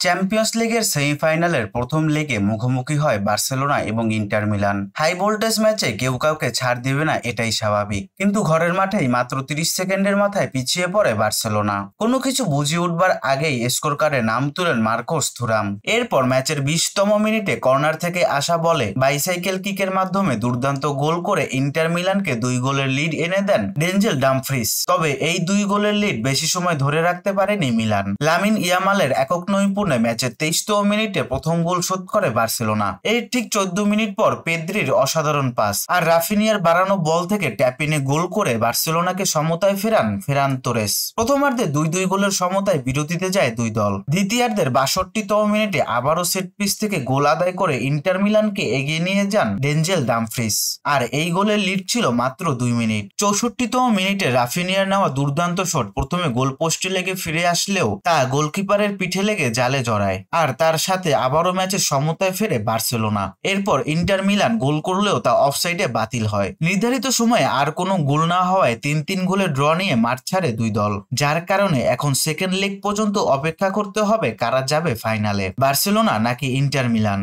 Champions লিগের সেমিফাইনালের প্রথম লেগে মুখোমুখি হয় বার্সেলোনা এবং ইন্টার মিলান। হাই ভোল্টেজ ম্যাচে কেউ কাউকে ছাড় দেবে না, এটাই স্বাভাবিক। কিন্তু ঘরের মাঠেই মাত্র 30 সেকেন্ডের মাথায় পিছিয়ে পড়ে বার্সেলোনা। কোনো কিছু বুঝে উঠবার আগেই স্কোর কার্ডে নাম তুলেন মার্কোস থুরাম। এরপর ম্যাচের 20তম মিনিটে কর্নার থেকে আসা বলে বাইসাইকেল কিকের মাধ্যমে দুর্দান্ত গোল করে ইন্টার মিলানকে 2 গোলের লিড এনে দেন ডেঞ্জেল ডামফ্রিস। তবে এই 2 গোলের লিড বেশি সময় ধরে রাখতে পারেনি মিলান। লামিন ইয়ামালের একক নৈপুণ্যে ম্যাচের 23তম মিনিটে প্রথম গোল শোধ করে বার্সেলোনা। এর ঠিক 14 মিনিট পর পেদ্রির অসাধারণ পাস আর রাফিনিয়ার বাড়ানো বল থেকে ট্যাপিনে গোল করে বার্সেলোনাকে সমতায় ফেরান ফেরান তোরেস। প্রথমার্ধে 2-2 গোলের সমতায় বিরতিতে যায় দুই দল। দ্বিতীয়ার্ধের 62তম মিনিটে আবারও সেট পিস থেকে গোল আদায় করে ইন্টার মিলানকে এগিয়ে নিয়ে যান ডেঞ্জেল ডামফ্রিস। আর এই গোলের লিড ছিল মাত্র 2 মিনিট। 64তম মিনিটে রাফিনিয়ার নেওয়া দুর্দান্ত শট প্রথমে গোল পোস্টে লেগে ফিরে আসলেও তা গোলকিপারের পিঠে লেগে জালে জড়ায়, আর তার সাথে আবারও ম্যাচের সমতায় ফেরে বার্সেলোনা। এরপর ইন্টার মিলান গোল করলেও তা অফসাইডে বাতিল হয়। নির্ধারিত সময়ে আর কোনো গোল না হওয়ায় 3-3 গোলের ড্র নিয়ে মাঠ ছাড়ে দুই দল, যার কারণে এখন সেকেন্ড লেগ পর্যন্ত অপেক্ষা করতে হবে কারা যাবে ফাইনালে, বার্সেলোনা নাকি ইন্টার মিলান।